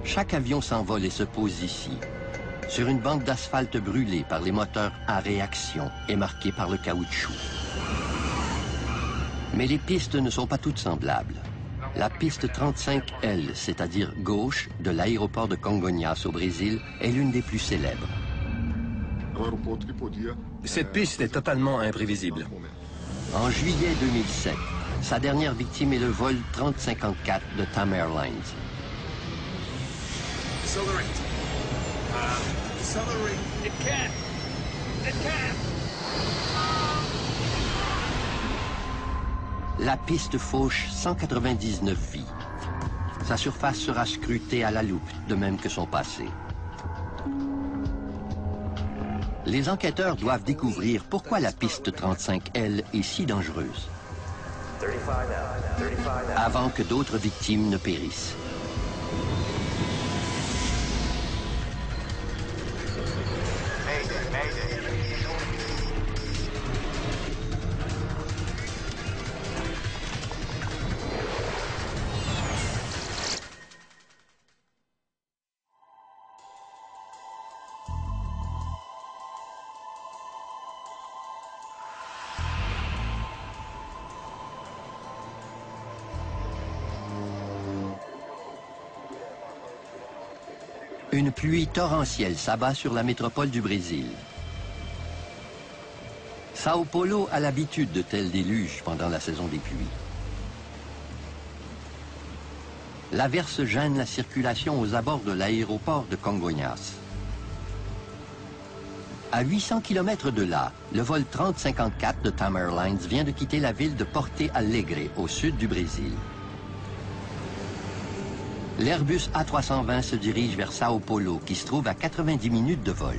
Chaque avion s'envole et se pose ici, sur une bande d'asphalte brûlée par les moteurs à réaction et marquée par le caoutchouc. Mais les pistes ne sont pas toutes semblables. La piste 35L, c'est-à-dire gauche, de l'aéroport de Congonhas au Brésil, est l'une des plus célèbres. Cette piste est totalement imprévisible. En juillet 2007, sa dernière victime est le vol 3054 de TAM Airlines. La piste fauche 199 vies. Sa surface sera scrutée à la loupe, de même que son passé. Les enquêteurs doivent découvrir pourquoi la piste 35L est si dangereuse, avant que d'autres victimes ne périssent. Une pluie torrentielle s'abat sur la métropole du Brésil. Sao Paulo a l'habitude de tels déluges pendant la saison des pluies. L'averse gêne la circulation aux abords de l'aéroport de Congonhas. À 800 km de là, le vol 3054 de TAM Airlines vient de quitter la ville de Porto Alegre, au sud du Brésil. L'Airbus A320 se dirige vers Sao Paulo, qui se trouve à 90 minutes de vol.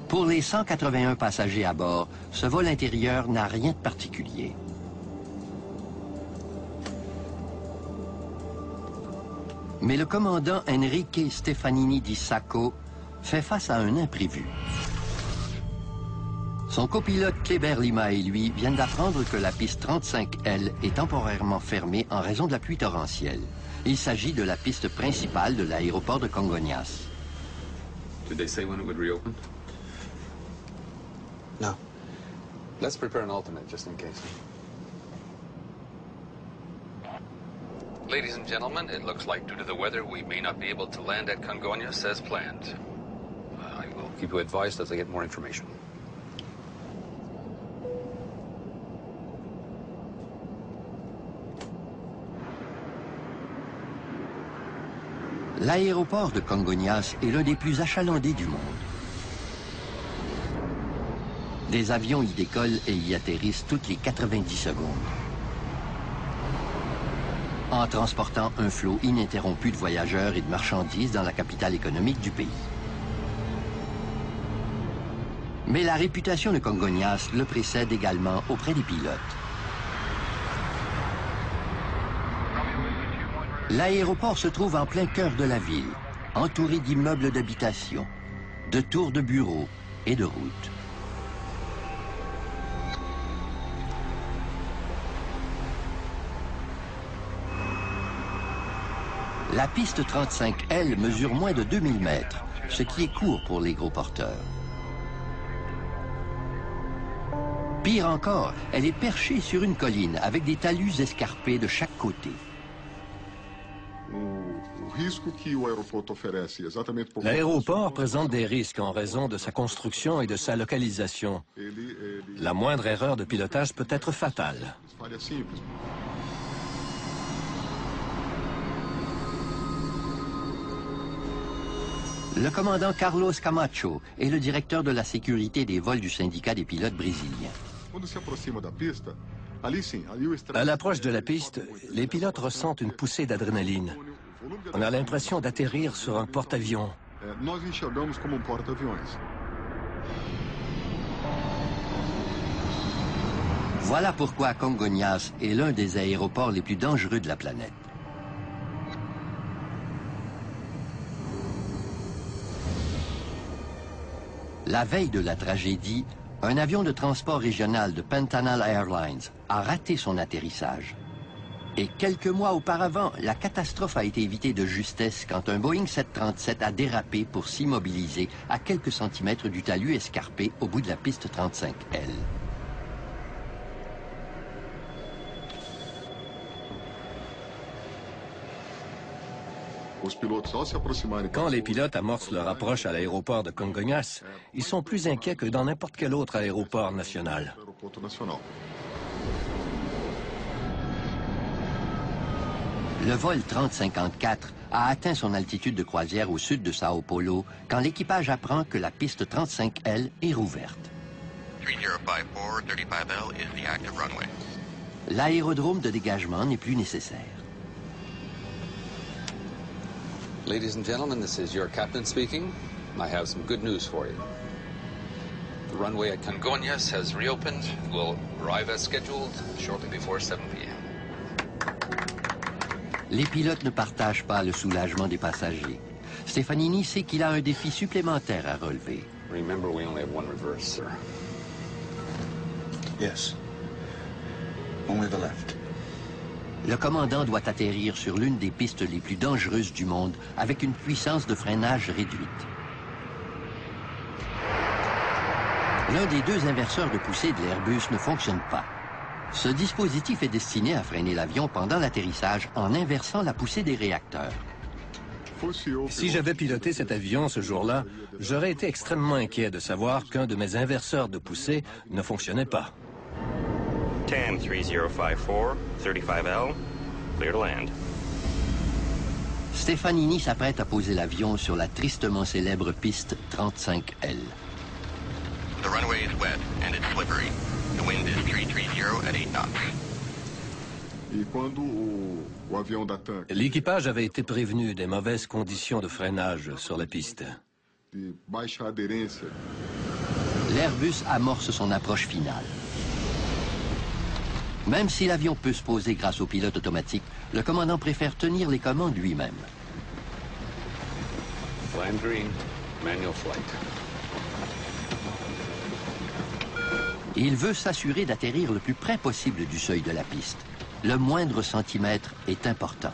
Pour les 181 passagers à bord, ce vol intérieur n'a rien de particulier. Mais le commandant Enrique Stefanini di Sacco fait face à un imprévu. Son copilote Kleber Lima et lui viennent d'apprendre que la piste 35L est temporairement fermée en raison de la pluie torrentielle. Il s'agit de la piste principale de l'aéroport de Congonhas. Did they say when it would reopen? No. Let's prepare an alternate just in case. Ladies and gentlemen, it looks like due to the weather we may not be able to land at Congonhas as planned. I will keep you advised as I get more information. L'aéroport de Congonhas est l'un des plus achalandés du monde. Des avions y décollent et y atterrissent toutes les 90 secondes, en transportant un flot ininterrompu de voyageurs et de marchandises dans la capitale économique du pays. Mais la réputation de Congonhas le précède également auprès des pilotes. L'aéroport se trouve en plein cœur de la ville, entouré d'immeubles d'habitation, de tours de bureaux et de routes. La piste 35L mesure moins de 2000 mètres, ce qui est court pour les gros porteurs. Pire encore, elle est perchée sur une colline avec des talus escarpés de chaque côté. L'aéroport présente des risques en raison de sa construction et de sa localisation. La moindre erreur de pilotage peut être fatale. Le commandant Carlos Camacho est le directeur de la sécurité des vols du syndicat des pilotes brésiliens. À l'approche de la piste, les pilotes ressentent une poussée d'adrénaline. On a l'impression d'atterrir sur un porte-avions. Voilà pourquoi Congonhas est l'un des aéroports les plus dangereux de la planète. La veille de la tragédie, un avion de transport régional de Pantanal Airlines a raté son atterrissage. Et quelques mois auparavant, la catastrophe a été évitée de justesse quand un Boeing 737 a dérapé pour s'immobiliser à quelques centimètres du talus escarpé au bout de la piste 35L. Quand les pilotes amorcent leur approche à l'aéroport de Congonhas, ils sont plus inquiets que dans n'importe quel autre aéroport national. Le vol 3054 a atteint son altitude de croisière au sud de Sao Paulo quand l'équipage apprend que la piste 35L est rouverte. 3054, 35L is the active runway. L'aérodrome de dégagement n'est plus nécessaire. Ladies and gentlemen, this is your captain speaking. I have some good news for you. The runway at Congonhas has reopened. We'll arrive as scheduled shortly before 7 p.m. Les pilotes ne partagent pas le soulagement des passagers. Stefanini sait qu'il a un défi supplémentaire à relever. Remember, we only have one reverse, sir. Yes. Only the left. Le commandant doit atterrir sur l'une des pistes les plus dangereuses du monde avec une puissance de freinage réduite. L'un des deux inverseurs de poussée de l'Airbus ne fonctionne pas. Ce dispositif est destiné à freiner l'avion pendant l'atterrissage en inversant la poussée des réacteurs. Si j'avais piloté cet avion ce jour-là, j'aurais été extrêmement inquiet de savoir qu'un de mes inverseurs de poussée ne fonctionnait pas. 10-3054, 35L, clear to land. Stefanini s'apprête à poser l'avion sur la tristement célèbre piste 35L. The runway is wet and it's slippery. The wind is 330 at 8 knots. L'équipage avait été prévenu des mauvaises conditions de freinage sur la piste. L'Airbus amorce son approche finale. Même si l'avion peut se poser grâce au pilote automatique, le commandant préfère tenir les commandes lui-même. Land green, manual flight. Il veut s'assurer d'atterrir le plus près possible du seuil de la piste. Le moindre centimètre est important.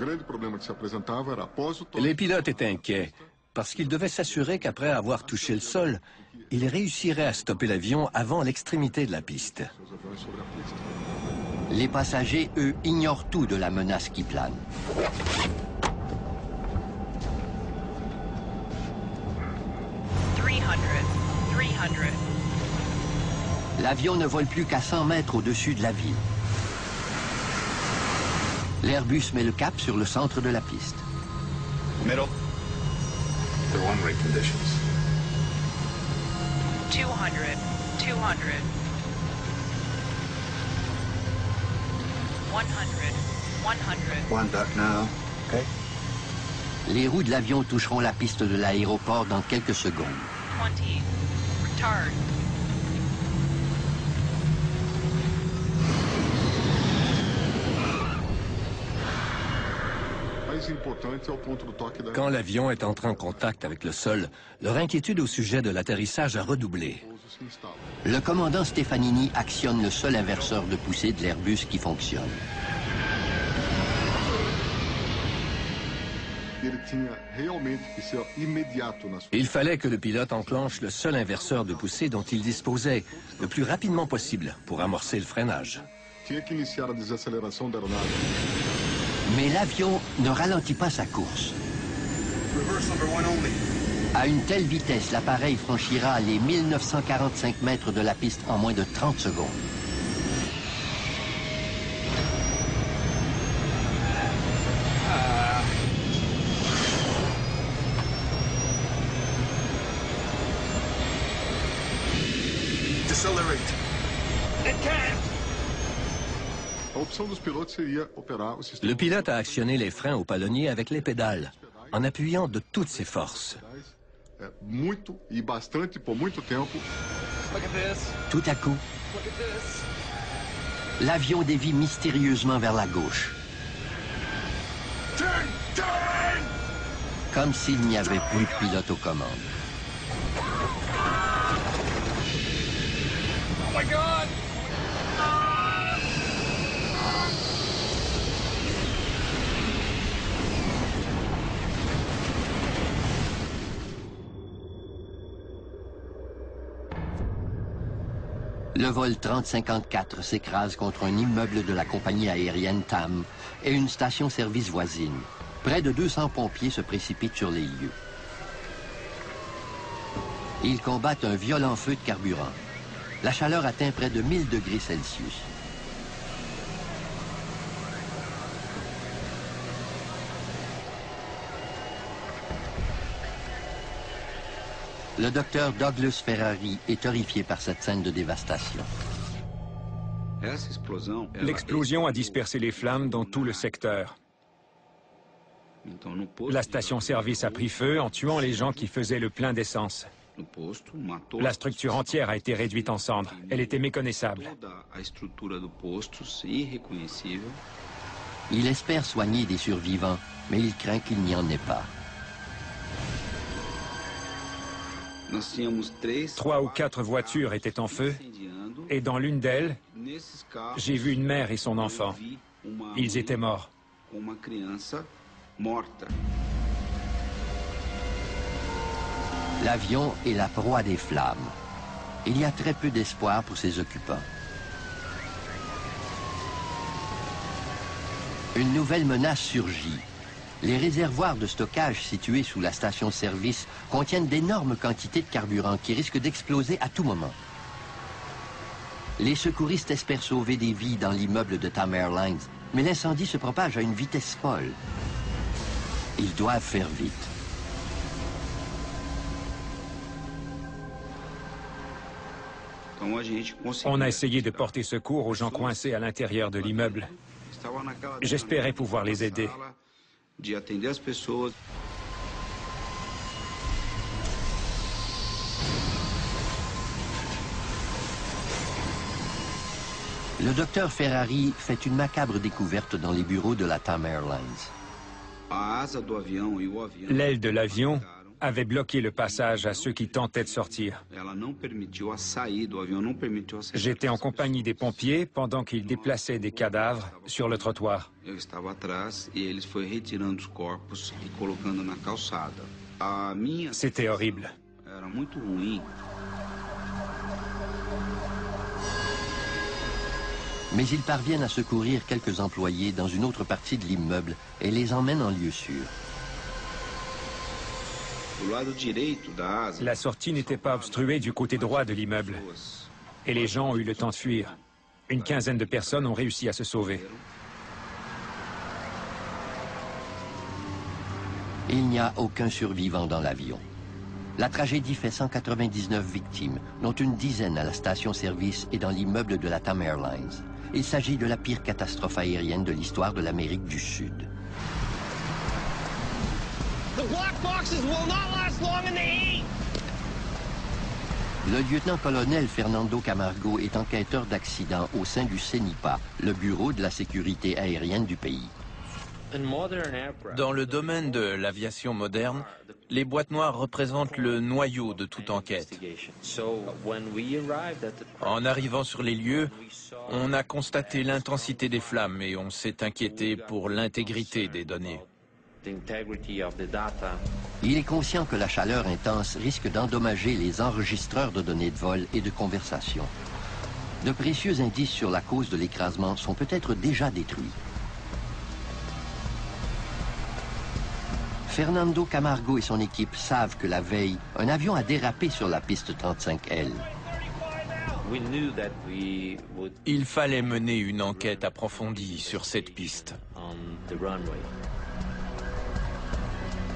35L. Les pilotes étaient inquiets parce qu'ils devaient s'assurer qu'après avoir touché le sol, ils réussiraient à stopper l'avion avant l'extrémité de la piste. Les passagers, eux, ignorent tout de la menace qui plane. L'avion ne vole plus qu'à 100 mètres au-dessus de la ville. L'Airbus met le cap sur le centre de la piste. Middle. The one-way conditions. 200, 200. 100, 100. One duck now. Okay. Les roues de l'avion toucheront la piste de l'aéroport dans quelques secondes. 20. Retard. Quand l'avion est entré en contact avec le sol, leur inquiétude au sujet de l'atterrissage a redoublé. Le commandant Stefanini actionne le seul inverseur de poussée de l'Airbus qui fonctionne. Il fallait que le pilote enclenche le seul inverseur de poussée dont il disposait le plus rapidement possible pour amorcer le freinage. Mais l'avion ne ralentit pas sa course. À une telle vitesse, l'appareil franchira les 1945 mètres de la piste en moins de 30 secondes. Decelerate. It can't. Le pilote a actionné les freins au palonnier avec les pédales, en appuyant de toutes ses forces. Tout à coup, l'avion dévie mystérieusement vers la gauche. Comme s'il n'y avait plus de pilote aux commandes. my God! Le vol 3054 s'écrase contre un immeuble de la compagnie aérienne TAM et une station-service voisine. Près de 200 pompiers se précipitent sur les lieux. Ils combattent un violent feu de carburant. La chaleur atteint près de 1000 degrés Celsius. Le docteur Douglas Ferrari est horrifié par cette scène de dévastation. L'explosion a dispersé les flammes dans tout le secteur. La station-service a pris feu en tuant les gens qui faisaient le plein d'essence. La structure entière a été réduite en cendres. Elle était méconnaissable. Il espère soigner des survivants, mais il craint qu'il n'y en ait pas. 3 ou 4 voitures étaient en feu, et dans l'une d'elles, j'ai vu une mère et son enfant. Ils étaient morts. L'avion est la proie des flammes. Il y a très peu d'espoir pour ses occupants. Une nouvelle menace surgit. Les réservoirs de stockage situés sous la station-service contiennent d'énormes quantités de carburant qui risquent d'exploser à tout moment. Les secouristes espèrent sauver des vies dans l'immeuble de TAM Airlines, mais l'incendie se propage à une vitesse folle. Ils doivent faire vite. On a essayé de porter secours aux gens coincés à l'intérieur de l'immeuble. J'espérais pouvoir les aider. Le docteur Ferrari fait une macabre découverte dans les bureaux de la TAM Airlines. L'aile de l'avion avait bloqué le passage à ceux qui tentaient de sortir. J'étais en compagnie des pompiers pendant qu'ils déplaçaient des cadavres sur le trottoir. C'était horrible. Mais ils parviennent à secourir quelques employés dans une autre partie de l'immeuble et les emmènent en lieu sûr. La sortie n'était pas obstruée du côté droit de l'immeuble. Et les gens ont eu le temps de fuir. Une quinzaine de personnes ont réussi à se sauver. Il n'y a aucun survivant dans l'avion. La tragédie fait 199 victimes, dont une dizaine à la station-service et dans l'immeuble de la TAM Airlines. Il s'agit de la pire catastrophe aérienne de l'histoire de l'Amérique du Sud. Le lieutenant-colonel Fernando Camargo est enquêteur d'accident au sein du CENIPA, le bureau de la sécurité aérienne du pays. Dans le domaine de l'aviation moderne, les boîtes noires représentent le noyau de toute enquête. En arrivant sur les lieux, on a constaté l'intensité des flammes et on s'est inquiété pour l'intégrité des données. Il est conscient que la chaleur intense risque d'endommager les enregistreurs de données de vol et de conversation. De précieux indices sur la cause de l'écrasement sont peut-être déjà détruits. Fernando Camargo et son équipe savent que la veille, un avion a dérapé sur la piste 35L. Il fallait mener une enquête approfondie sur cette piste.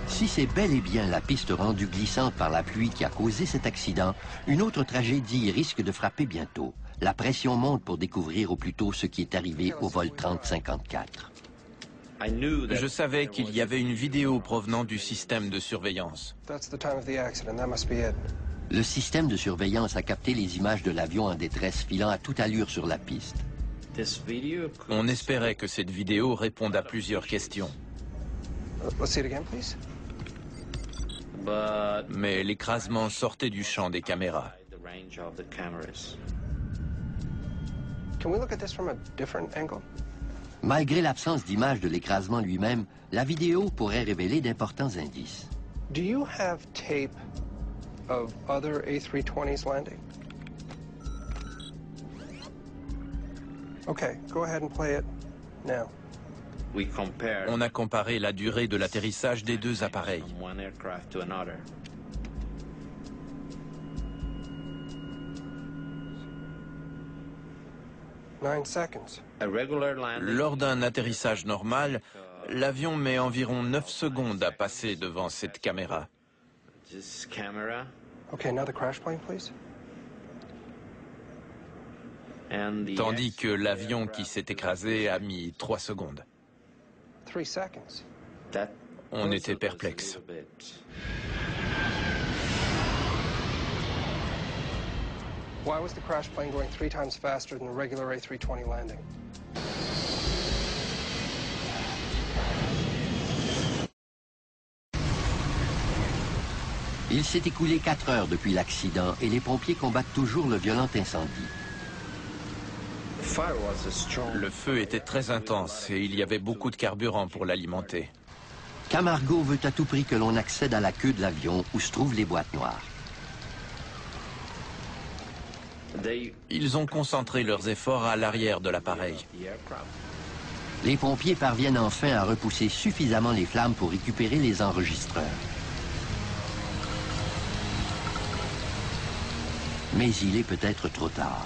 Si c'est bel et bien la piste rendue glissante par la pluie qui a causé cet accident, une autre tragédie risque de frapper bientôt. La pression monte pour découvrir au plus tôt ce qui est arrivé au vol 3054. Je savais qu'il y avait une vidéo provenant du système de surveillance. Le système de surveillance a capté les images de l'avion en détresse filant à toute allure sur la piste. On espérait que cette vidéo réponde à plusieurs questions. Mais l'écrasement sortait du champ des caméras. Can we look at this from a different angle? Malgré l'absence d'image de l'écrasement lui-même, la vidéo pourrait révéler d'importants indices. Do you have tape of other A320s landing? Okay, go ahead and play it now. On a comparé la durée de l'atterrissage des deux appareils. Lors d'un atterrissage normal, l'avion met environ 9 secondes à passer devant cette caméra. Okay, now the crash plane, please. Tandis que l'avion qui s'est écrasé a mis 3 secondes. 3 seconds. On était perplexes. Why was the crash plane going 3 times faster than the regular A320 landing? Il s'est écoulé 4 heures depuis l'accident et les pompiers combattent toujours le violent incendie. Le feu était très intense et il y avait beaucoup de carburant pour l'alimenter. Camargo veut à tout prix que l'on accède à la queue de l'avion où se trouvent les boîtes noires. Ils ont concentré leurs efforts à l'arrière de l'appareil. Les pompiers parviennent enfin à repousser suffisamment les flammes pour récupérer les enregistreurs. Mais il est peut-être trop tard.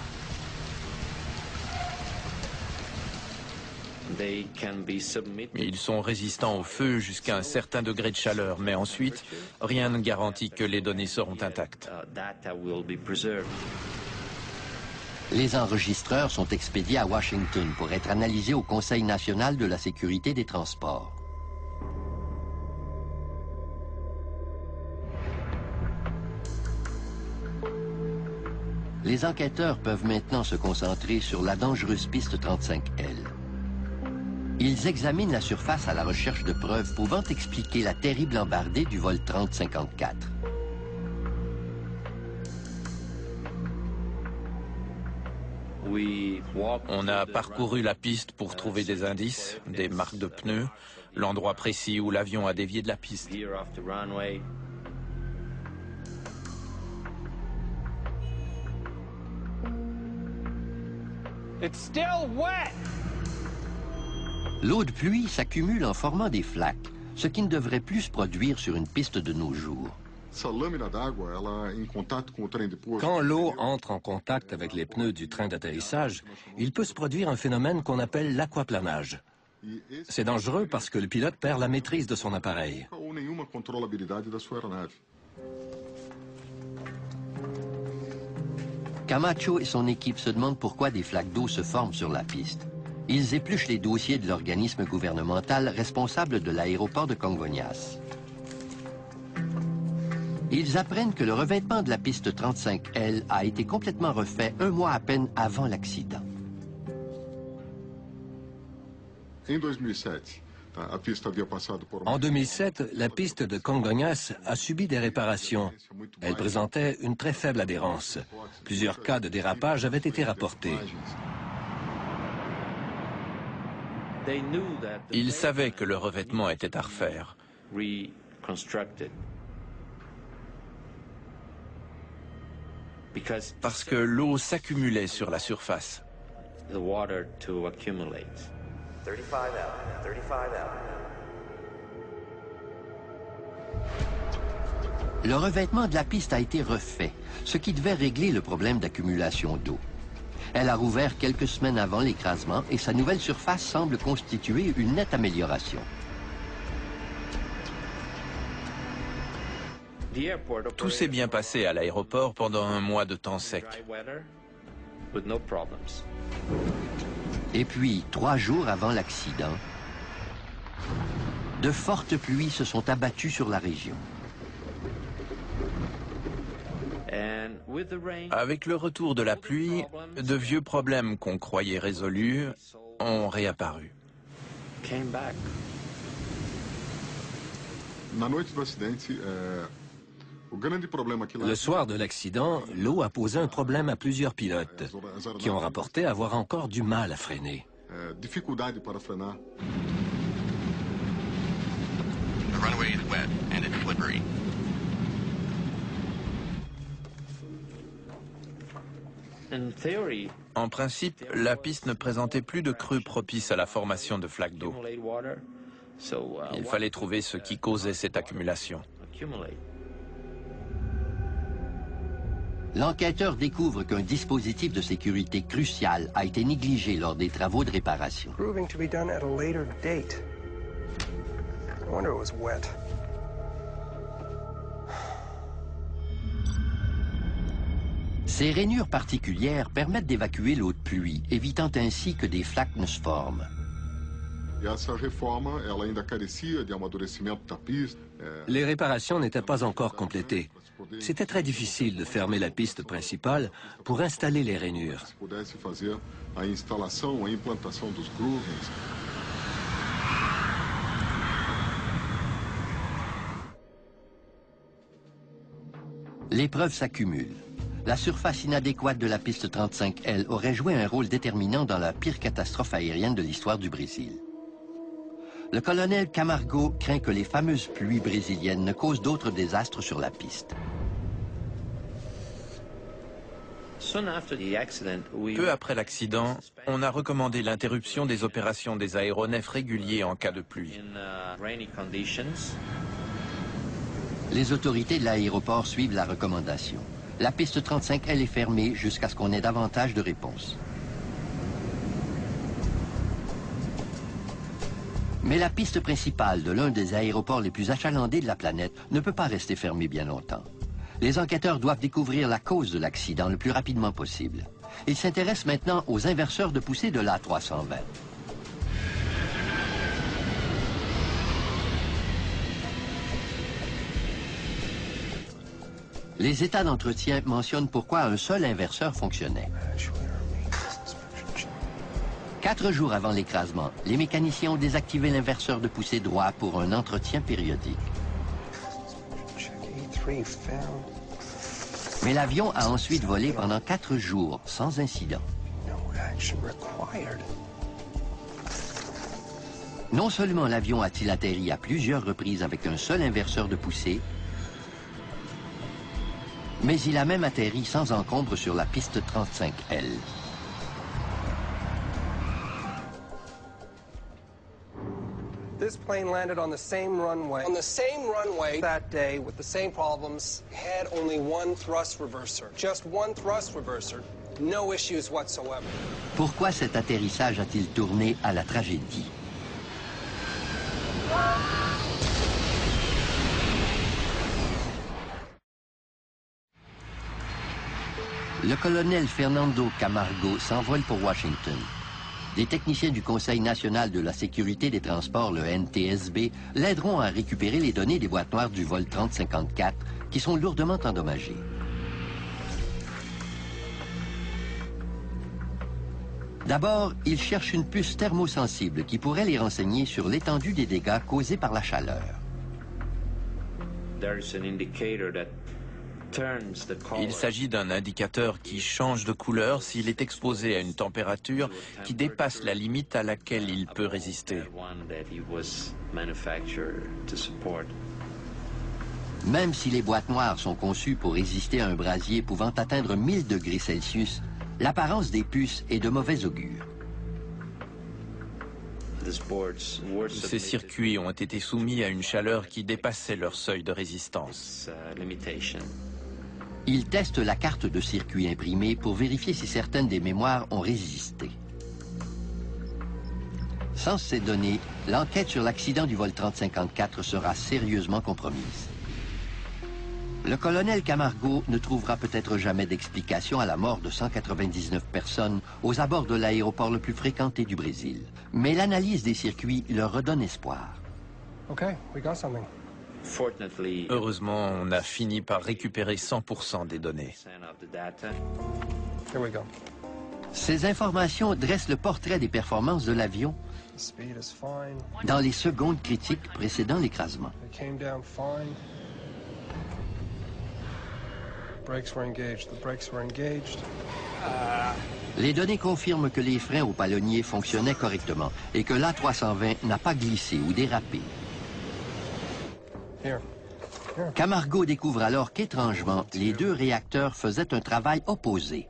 Ils sont résistants au feu jusqu'à un certain degré de chaleur, mais ensuite, rien ne garantit que les données seront intactes. Les enregistreurs sont expédiés à Washington pour être analysés au Conseil national de la sécurité des transports. Les enquêteurs peuvent maintenant se concentrer sur la dangereuse piste 35L. Ils examinent la surface à la recherche de preuves pouvant expliquer la terrible embardée du vol 3054. On a parcouru la piste pour trouver des indices, des marques de pneus, l'endroit précis où l'avion a dévié de la piste. L'eau de pluie s'accumule en formant des flaques, ce qui ne devrait plus se produire sur une piste de nos jours. Quand l'eau entre en contact avec les pneus du train d'atterrissage, il peut se produire un phénomène qu'on appelle l'aquaplanage. C'est dangereux parce que le pilote perd la maîtrise de son appareil. Camacho et son équipe se demandent pourquoi des flaques d'eau se forment sur la piste. Ils épluchent les dossiers de l'organisme gouvernemental responsable de l'aéroport de Congonhas. Ils apprennent que le revêtement de la piste 35L a été complètement refait 1 mois à peine avant l'accident. En 2007, la piste de Congonhas a subi des réparations. Elle présentait une très faible adhérence. Plusieurs cas de dérapage avaient été rapportés. Ils savaient que le revêtement était à refaire. Parce que l'eau s'accumulait sur la surface. Le revêtement de la piste a été refait, ce qui devait régler le problème d'accumulation d'eau. Elle a rouvert quelques semaines avant l'écrasement et sa nouvelle surface semble constituer une nette amélioration. Tout s'est bien passé à l'aéroport pendant un mois de temps sec. Et puis, 3 jours avant l'accident, de fortes pluies se sont abattues sur la région. Avec le retour de la pluie, de vieux problèmes qu'on croyait résolus ont réapparu. Le soir de l'accident, l'eau a posé un problème à plusieurs pilotes qui ont rapporté avoir encore du mal à freiner. The runway is wet and it's slippery. En principe, la piste ne présentait plus de crues propices à la formation de flaques d'eau. Il fallait trouver ce qui causait cette accumulation. L'enquêteur découvre qu'un dispositif de sécurité crucial a été négligé lors des travaux de réparation. Proving to be done at a later date. No wonder it was wet. Ces rainures particulières permettent d'évacuer l'eau de pluie, évitant ainsi que des flaques ne se forment. Les réparations n'étaient pas encore complétées. C'était très difficile de fermer la piste principale pour installer les rainures. Les preuves s'accumulent. La surface inadéquate de la piste 35L aurait joué un rôle déterminant dans la pire catastrophe aérienne de l'histoire du Brésil. Le colonel Camargo craint que les fameuses pluies brésiliennes ne causent d'autres désastres sur la piste. Peu après l'accident, on a recommandé l'interruption des opérations des aéronefs réguliers en cas de pluie. Les autorités de l'aéroport suivent la recommandation. La piste 35L est fermée jusqu'à ce qu'on ait davantage de réponses. Mais la piste principale de l'un des aéroports les plus achalandés de la planète ne peut pas rester fermée bien longtemps. Les enquêteurs doivent découvrir la cause de l'accident le plus rapidement possible. Ils s'intéressent maintenant aux inverseurs de poussée de l'A320. Les états d'entretien mentionnent pourquoi un seul inverseur fonctionnait. 4 jours avant l'écrasement, les mécaniciens ont désactivé l'inverseur de poussée droit pour un entretien périodique. Mais l'avion a ensuite volé pendant 4 jours, sans incident. Non seulement l'avion a-t-il atterri à plusieurs reprises avec un seul inverseur de poussée, mais il a même atterri sans encombre sur la piste 35L. This plane landed on the same runway. On the same runway that day with the same problems. Had only one thrust reverser. Just one thrust reverser. No issues whatsoever. Pourquoi cet atterrissage a-t-il tourné à la tragédie? Le colonel Fernando Camargo s'envole pour Washington. Des techniciens du Conseil national de la sécurité des transports, le NTSB, l'aideront à récupérer les données des boîtes noires du vol 3054 qui sont lourdement endommagées. D'abord, ils cherchent une puce thermosensible qui pourrait les renseigner sur l'étendue des dégâts causés par la chaleur. Il s'agit d'un indicateur qui change de couleur s'il est exposé à une température qui dépasse la limite à laquelle il peut résister. Même si les boîtes noires sont conçues pour résister à un brasier pouvant atteindre 1000 degrés Celsius, l'apparence des puces est de mauvais augure. Ces circuits ont été soumis à une chaleur qui dépassait leur seuil de résistance. Ils testent la carte de circuit imprimée pour vérifier si certaines des mémoires ont résisté. Sans ces données, l'enquête sur l'accident du vol 3054 sera sérieusement compromise. Le colonel Camargo ne trouvera peut-être jamais d'explication à la mort de 199 personnes aux abords de l'aéroport le plus fréquenté du Brésil. Mais l'analyse des circuits leur redonne espoir. Okay, we got something. Heureusement, on a fini par récupérer 100% des données. Here we go. Ces informations dressent le portrait des performances de l'avion The speed is fine. dans les secondes critiques précédant l'écrasement. It came down fine. Les données confirment que les freins au palonnier fonctionnaient correctement et que l'A320 n'a pas glissé ou dérapé. Camargo découvre alors qu'étrangement, les deux réacteurs faisaient un travail opposé.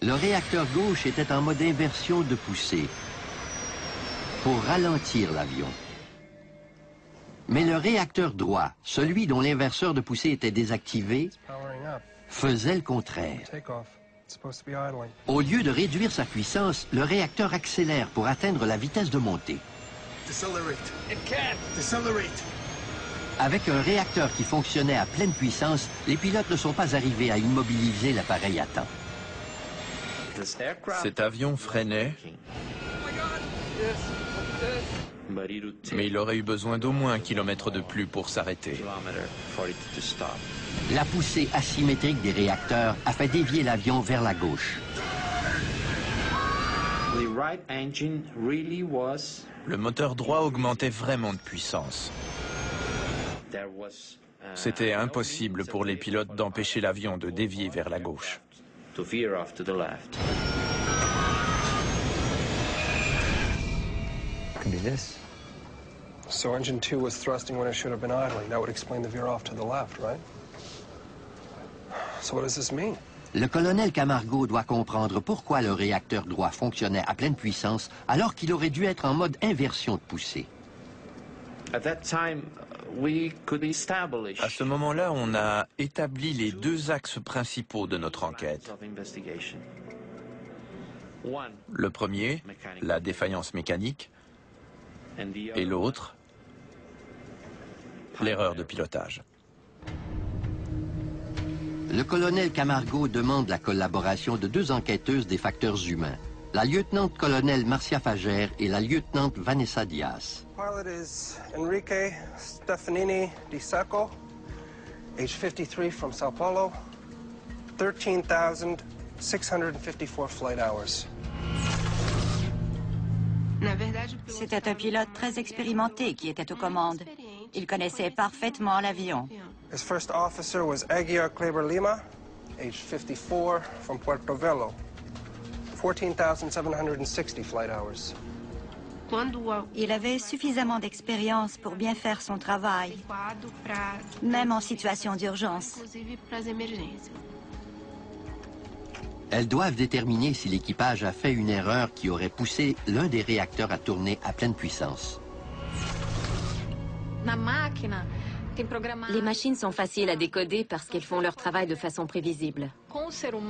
Le réacteur gauche était en mode inversion de poussée pour ralentir l'avion. Mais le réacteur droit, celui dont l'inverseur de poussée était désactivé, faisait le contraire. Au lieu de réduire sa puissance, le réacteur accélère pour atteindre la vitesse de montée. Avec un réacteur qui fonctionnait à pleine puissance, les pilotes ne sont pas arrivés à immobiliser l'appareil à temps. Cet avion freinait, mais il aurait eu besoin d'au moins 1 kilomètre de plus pour s'arrêter. La poussée asymétrique des réacteurs a fait dévier l'avion vers la gauche. Le moteur droit augmentait vraiment de puissance. C'était impossible pour les pilotes d'empêcher l'avion de dévier vers la gauche. So engine 2 was thrusting when it should have been idling. That would explain the veer off to the left, right? So what does this mean? Le colonel Camargo doit comprendre pourquoi le réacteur droit fonctionnait à pleine puissance alors qu'il aurait dû être en mode inversion de poussée. À ce moment-là, on a établi les deux axes principaux de notre enquête. Le premier, la défaillance mécanique, et l'autre, l'erreur de pilotage. Le colonel Camargo demande la collaboration de deux enquêteuses des facteurs humains, la lieutenant-colonel Marcia Fager et la lieutenante Vanessa Diaz. Pilot is Enrique Stefanini Di Sacco, age 53 from Sao Paulo, 13,654 flight hours. C'était un pilote très expérimenté qui était aux commandes. Il connaissait parfaitement l'avion. His first officer was Aguiar Kleber Lima, age 54, from Puerto Velo, 14,760 flight hours. Il avait suffisamment d'expérience pour bien faire son travail, même en situation d'urgence. Elles doivent déterminer si l'équipage a fait une erreur qui aurait poussé l'un des réacteurs à tourner à pleine puissance. Les machines sont faciles à décoder parce qu'elles font leur travail de façon prévisible.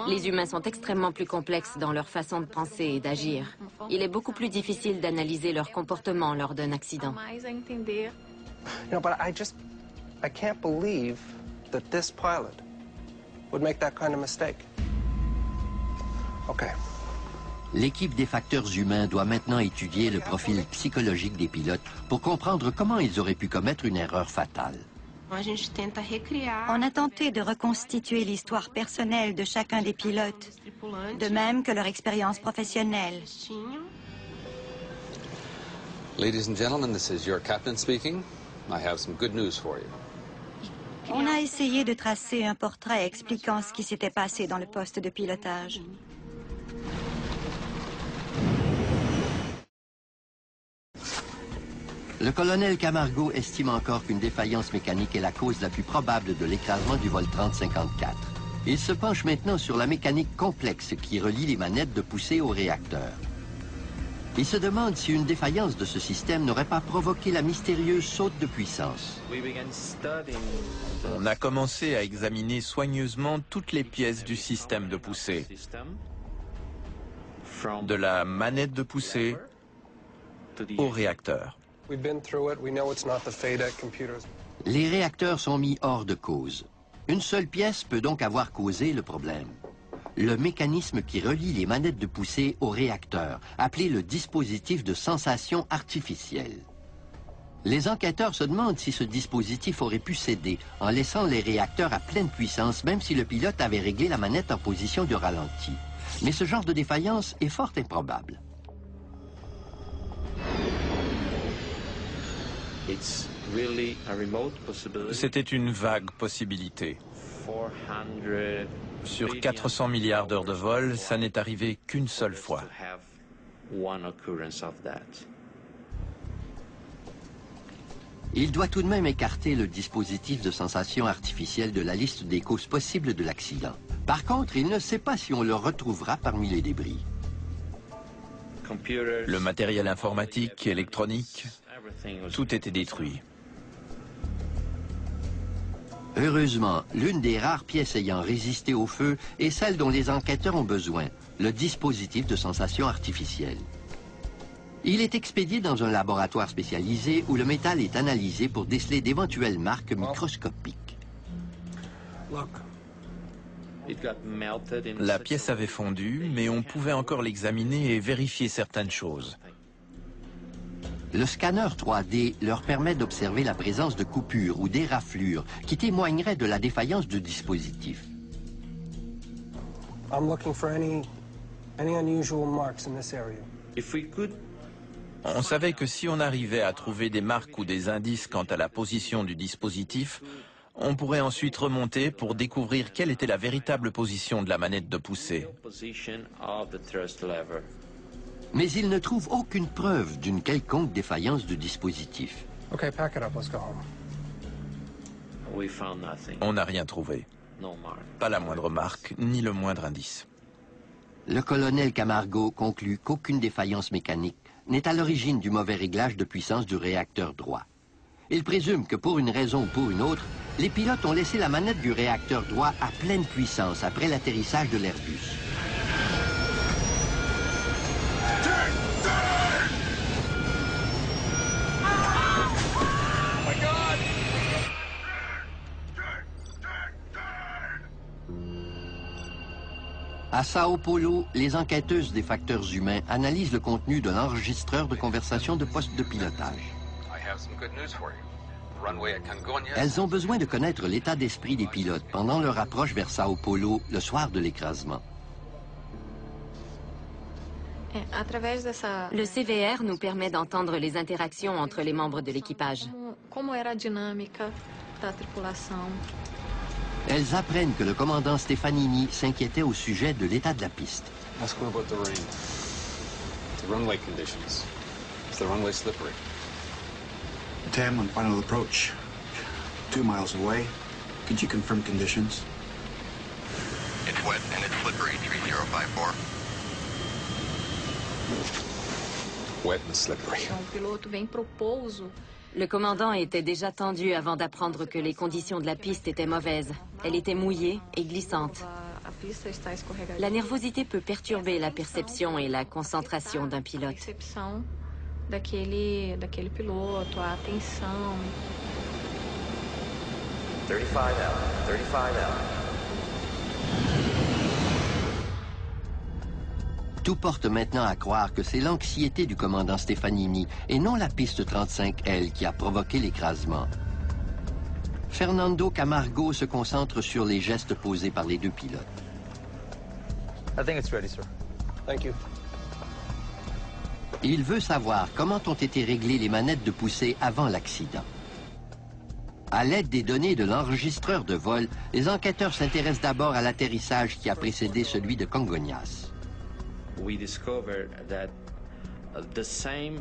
Les humains sont extrêmement plus complexes dans leur façon de penser et d'agir. Il est beaucoup plus difficile d'analyser leur comportement lors d'un accident. You know, but I can't believe that this pilot would make that kind of mistake. Okay. L'équipe des facteurs humains doit maintenant étudier le profil psychologique des pilotes pour comprendre comment ils auraient pu commettre une erreur fatale. On a tenté de reconstituer l'histoire personnelle de chacun des pilotes, de même que leur expérience professionnelle. Ladies and gentlemen, this is your captain speaking. I have some good news for you. On a essayé de tracer un portrait expliquant ce qui s'était passé dans le poste de pilotage. Le colonel Camargo estime encore qu'une défaillance mécanique est la cause la plus probable de l'écrasement du vol 3054. Il se penche maintenant sur la mécanique complexe qui relie les manettes de poussée au réacteur. Il se demande si une défaillance de ce système n'aurait pas provoqué la mystérieuse saute de puissance. On a commencé à examiner soigneusement toutes les pièces du système de poussée. De la manette de poussée au réacteur. Les réacteurs sont mis hors de cause. Une seule pièce peut donc avoir causé le problème. Le mécanisme qui relie les manettes de poussée au réacteur, appelé le dispositif de sensation artificielle. Les enquêteurs se demandent si ce dispositif aurait pu céder en laissant les réacteurs à pleine puissance, même si le pilote avait réglé la manette en position de ralenti. Mais ce genre de défaillance est fort improbable. C'était une vague possibilité. Sur 400 milliards d'heures de vol, ça n'est arrivé qu'une seule fois. Il doit tout de même écarter le dispositif de sensation artificielle de la liste des causes possibles de l'accident. Par contre, il ne sait pas si on le retrouvera parmi les débris. Le matériel informatique, électronique, tout était détruit. Heureusement, l'une des rares pièces ayant résisté au feu est celle dont les enquêteurs ont besoin, le dispositif de sensation artificielle. Il est expédié dans un laboratoire spécialisé où le métal est analysé pour déceler d'éventuelles marques microscopiques. La pièce avait fondu, mais on pouvait encore l'examiner et vérifier certaines choses. Le scanner 3D leur permet d'observer la présence de coupures ou d'éraflures qui témoigneraient de la défaillance du dispositif. I'm looking for any unusual marks in this area. On savait que si on arrivait à trouver des marques ou des indices quant à la position du dispositif, on pourrait ensuite remonter pour découvrir quelle était la véritable position de la manette de poussée. Mais ils ne trouvent aucune preuve d'une quelconque défaillance du dispositif. Okay, pack it up, let's go home. On n'a rien trouvé. Pas la moindre marque, ni le moindre indice. Le colonel Camargo conclut qu'aucune défaillance mécanique n'est à l'origine du mauvais réglage de puissance du réacteur droit. Il présume que pour une raison ou pour une autre, les pilotes ont laissé la manette du réacteur droit à pleine puissance après l'atterrissage de l'Airbus. À Sao Paulo, les enquêteuses des facteurs humains analysent le contenu de l'enregistreur de conversation de poste de pilotage. Elles ont besoin de connaître l'état d'esprit des pilotes pendant leur approche vers Sao Paulo le soir de l'écrasement. Le CVR nous permet d'entendre les interactions entre les membres de l'équipage. Elles apprennent que le commandant Stefanini s'inquiétait au sujet de l'état de la piste. Ask her about the rain. The runway conditions. Is the runway slippery? Tam, on final approach. 2 miles away. Could you confirm conditions? It's wet and it's slippery, 3054. Wet and slippery. Le commandant était déjà tendu avant d'apprendre que les conditions de la piste étaient mauvaises. Elle était mouillée et glissante. La nervosité peut perturber la perception et la concentration d'un pilote. 35L, 35L. Tout porte maintenant à croire que c'est l'anxiété du commandant Stefanini et non la piste 35L qui a provoqué l'écrasement. Fernando Camargo se concentre sur les gestes posés par les deux pilotes. I think it's ready, sir. Thank you. Il veut savoir comment ont été réglées les manettes de poussée avant l'accident. À l'aide des données de l'enregistreur de vol, les enquêteurs s'intéressent d'abord à l'atterrissage qui a précédé celui de Congonhas.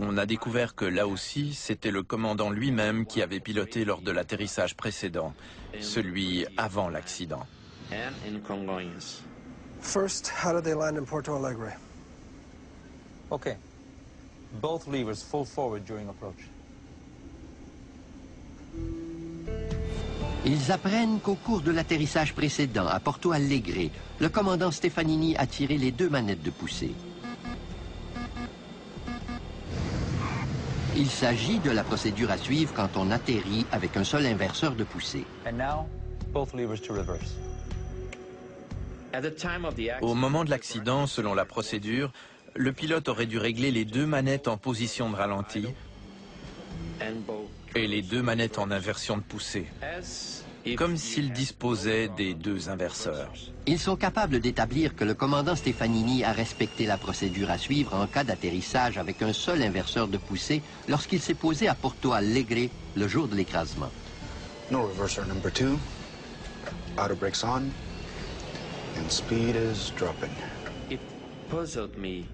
On a découvert que là aussi, c'était le commandant lui-même qui avait piloté lors de l'atterrissage précédent, celui avant l'accident. First, how did they land in Porto Alegre? Okay. Both levers full forward during approach. Ils apprennent qu'au cours de l'atterrissage précédent à Porto Alegre, le commandant Stefanini a tiré les deux manettes de poussée. Il s'agit de la procédure à suivre quand on atterrit avec un seul inverseur de poussée. And now, both levers to reverse. Au moment de l'accident, selon la procédure, le pilote aurait dû régler les deux manettes en position de ralenti et les deux manettes en inversion de poussée. comme s'ils disposaient des deux inverseurs. Ils sont capables d'établir que le commandant Stefanini a respecté la procédure à suivre en cas d'atterrissage avec un seul inverseur de poussée lorsqu'il s'est posé à Porto Alegre le jour de l'écrasement. No reverser number 2. Auto brakes on. And speed is dropping. It puzzled me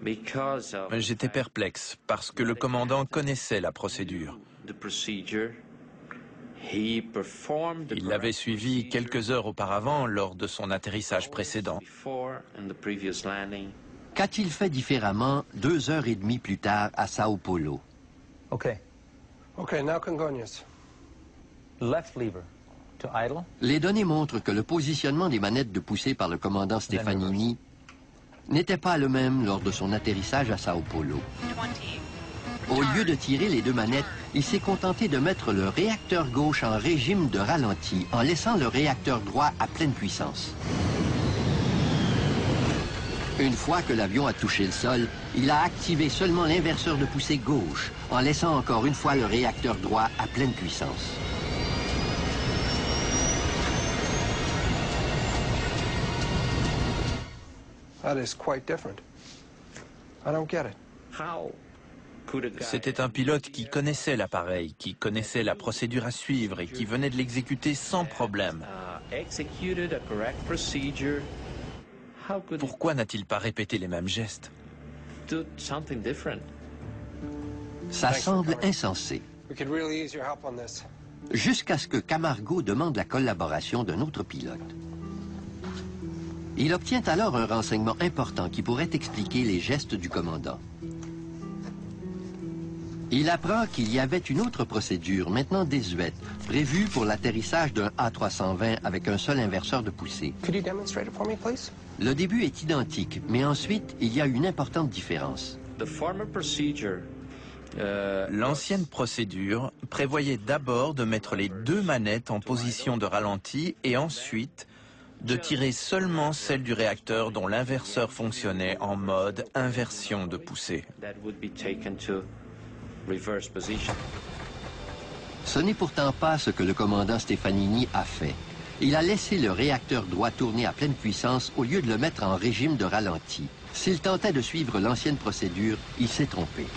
because of J'étais perplexe parce que le commandant connaissait la procédure. the procedure. He performed the Il l'avait suivi quelques heures auparavant lors de son atterrissage précédent. before in the previous landing. Qu'a-t-il fait différemment 2 heures et demie plus tard à Sao Paulo? Okay. Okay, now Congonhas. Left lever to idle. Les données montrent que le positionnement des manettes de poussée par le commandant Stefanini n'était pas le même lors de son atterrissage à Sao Paulo. 20. Au lieu de tirer les 2 manettes, il s'est contenté de mettre le réacteur gauche en régime de ralenti en laissant le réacteur droit à pleine puissance. Une fois que l'avion a touché le sol, il a activé seulement l'inverseur de poussée gauche en laissant encore une fois le réacteur droit à pleine puissance. That is quite different. I don't get it. How could a guy C'était un pilote qui connaissait l'appareil, qui connaissait la procédure à suivre et qui venait de l'exécuter sans problème. executed a correct procedure? How could he Pourquoi n'a-t-il pas répété les mêmes gestes? do something different? Ça semble insensé. We could really use your help on this. Jusqu'à ce que Camargo demande la collaboration d'un autre pilote. Il obtient alors un renseignement important qui pourrait expliquer les gestes du commandant. Il apprend qu'il y avait une autre procédure, maintenant désuète, prévue pour l'atterrissage d'un A320 avec un seul inverseur de poussée. Could you demonstrate it for me, please? Le début est identique, mais ensuite, il y a une importante différence. The former procedure L'ancienne procédure prévoyait d'abord de mettre les 2 manettes en position de ralenti et ensuite de tirer seulement celle du réacteur dont l'inverseur fonctionnait en mode inversion de poussée. that would be taken to reverse position. Ce n'est pourtant pas ce que le commandant Stefanini a fait. Il a laissé le réacteur droit tourner à pleine puissance au lieu de le mettre en régime de ralenti. S'il tentait de suivre l'ancienne procédure, il s'est trompé.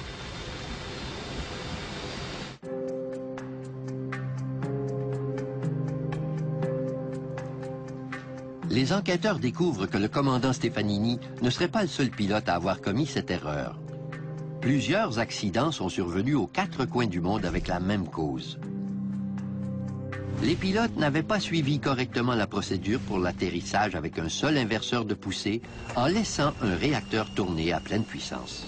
Les enquêteurs découvrent que le commandant Stefanini ne serait pas le seul pilote à avoir commis cette erreur. Plusieurs accidents sont survenus aux 4 coins du monde avec la même cause. Les pilotes n'avaient pas suivi correctement la procédure pour l'atterrissage avec un seul inverseur de poussée en laissant un réacteur tourner à pleine puissance.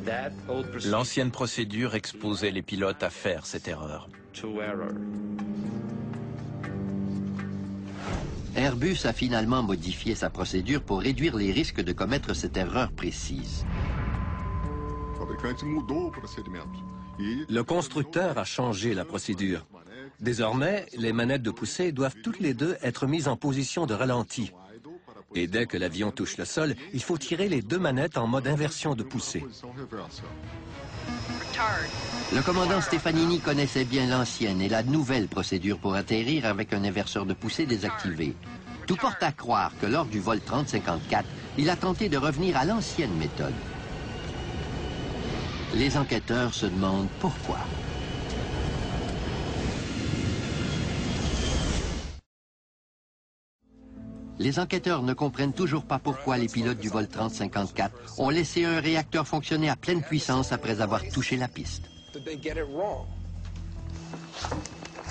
That old procedure L'ancienne procédure exposait les pilotes à faire cette erreur. to error. Airbus a finalement modifié sa procédure pour réduire les risques de commettre cette erreur précise. Le constructeur a changé la procédure. Désormais, les manettes de poussée doivent toutes les 2 être mises en position de ralenti. Et dès que l'avion touche le sol, il faut tirer les 2 manettes en mode inversion de poussée. Le commandant Stefanini connaissait bien l'ancienne et la nouvelle procédure pour atterrir avec un inverseur de poussée désactivé. Tout porte à croire que lors du vol 3054, il a tenté de revenir à l'ancienne méthode. Les enquêteurs se demandent pourquoi. Les enquêteurs ne comprennent toujours pas pourquoi les pilotes du vol 3054 ont laissé un réacteur fonctionner à pleine puissance après avoir touché la piste. Did they get it wrong?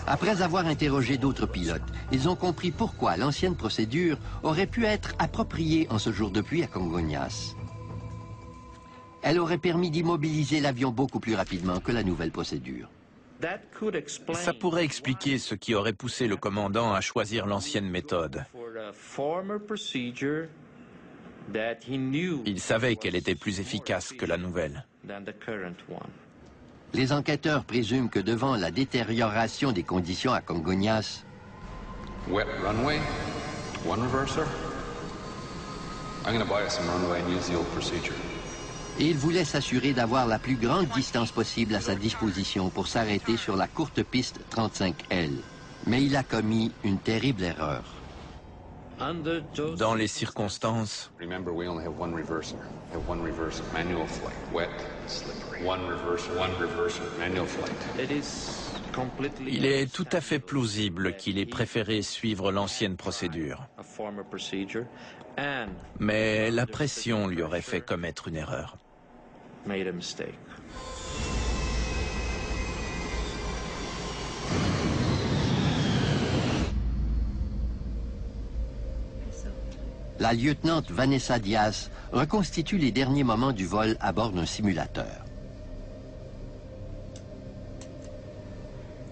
Après avoir interrogé d'autres pilotes, ils ont compris pourquoi l'ancienne procédure aurait pu être appropriée en ce jour de pluie à Congonhas. Elle aurait permis d'immobiliser l'avion beaucoup plus rapidement que la nouvelle procédure. That could explain Ça pourrait expliquer ce qui aurait poussé le commandant à choisir l'ancienne méthode. for the former procedure that he knew Il savait qu'elle était plus efficace que la nouvelle. than the current one. Les enquêteurs présument que devant la détérioration des conditions à Congonhas, Wet runway, 1 reverser. I'm going to buy us some runway and use the old procedure. Et il voulait s'assurer d'avoir la plus grande distance possible à sa disposition pour s'arrêter sur la courte piste 35L. Mais il a commis une terrible erreur. Dans les circonstances, Remember, we only have one reverser. We have one reverser. Manual flight. Wet, slippery. One reverser. Manual flight. il est tout à fait plausible qu'il ait préféré suivre l'ancienne procédure. Mais la pression lui aurait fait commettre une erreur. La lieutenante Vanessa Diaz reconstitue les derniers moments du vol à bord d'un simulateur.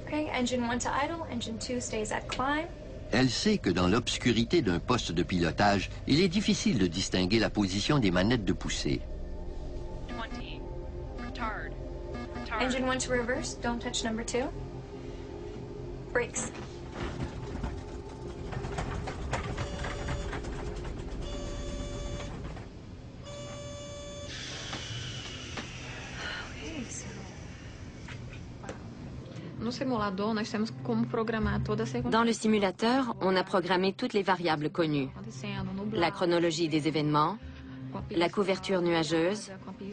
Okay, engine 1 to idle, engine 2 stays at climb. Elle sait que dans l'obscurité d'un poste de pilotage, il est difficile de distinguer la position des manettes de poussée. 20. Retard. Engine 1 to reverse, don't touch number 2. Brakes. Dans le simulateur, on a programmé toutes les variables connues. La chronologie des événements, la couverture nuageuse,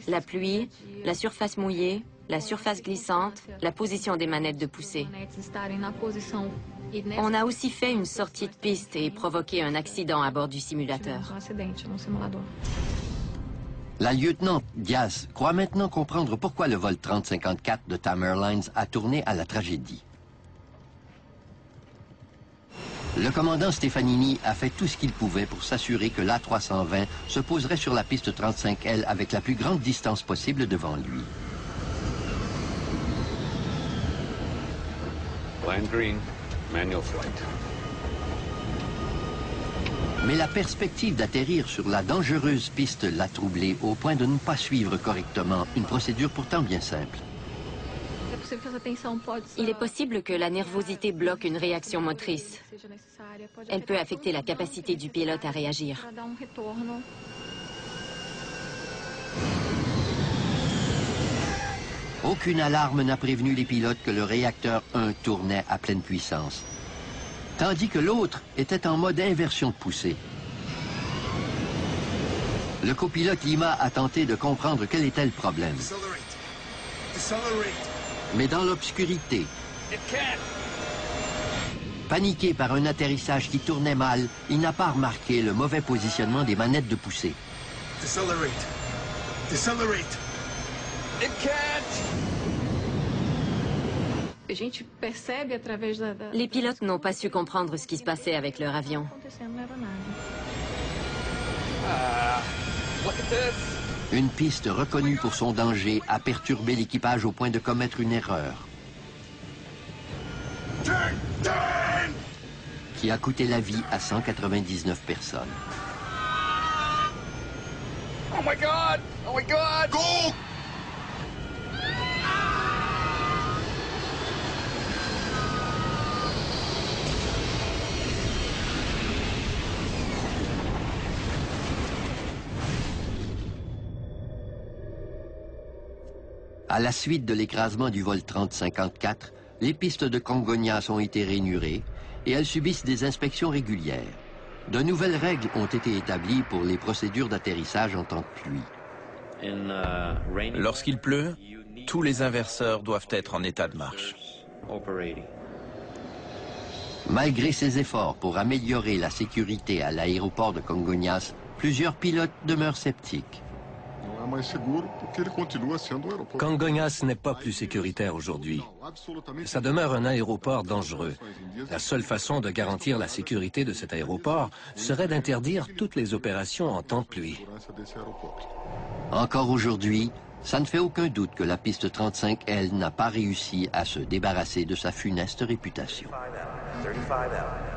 la pluie, la surface mouillée, la surface glissante, la position des manettes de poussée. On a aussi fait une sortie de piste et provoqué un accident à bord du simulateur. La lieutenant Diaz croit maintenant comprendre pourquoi le vol 3054 de TAM Airlines a tourné à la tragédie. Le commandant Stefanini a fait tout ce qu'il pouvait pour s'assurer que l'A320 se poserait sur la piste 35L avec la plus grande distance possible devant lui. Land green. Manual flight. Mais la perspective d'atterrir sur la dangereuse piste l'a troublé au point de ne pas suivre correctement une procédure pourtant bien simple. Il est possible que la nervosité bloque une réaction motrice. Elle peut affecter la capacité du pilote à réagir. Aucune alarme n'a prévenu les pilotes que le réacteur 1 tournait à pleine puissance, tandis que l'autre était en mode inversion de poussée. Le copilote Lima a tenté de comprendre quel était le problème. Mais dans l'obscurité, paniqué par un atterrissage qui tournait mal, il n'a pas remarqué le mauvais positionnement des manettes de poussée. Les pilotes n'ont pas su comprendre ce qui se passait avec leur avion. Une piste reconnue pour son danger a perturbé l'équipage au point de commettre une erreur qui a coûté la vie à 199 personnes. Oh my God! Oh my God! Go! À la suite de l'écrasement du vol 3054, les pistes de Congonhas ont été rainurées et elles subissent des inspections régulières. De nouvelles règles ont été établies pour les procédures d'atterrissage en temps de pluie. Lorsqu'il pleut, tous les inverseurs doivent être en état de marche. Malgré ses efforts pour améliorer la sécurité à l'aéroport de Congonhas, plusieurs pilotes demeurent sceptiques. Congonhas n'est pas plus sécuritaire aujourd'hui. Ça demeure un aéroport dangereux. La seule façon de garantir la sécurité de cet aéroport serait d'interdire toutes les opérations en temps de pluie. Encore aujourd'hui, ça ne fait aucun doute que la piste 35L n'a pas réussi à se débarrasser de sa funeste réputation. 35L.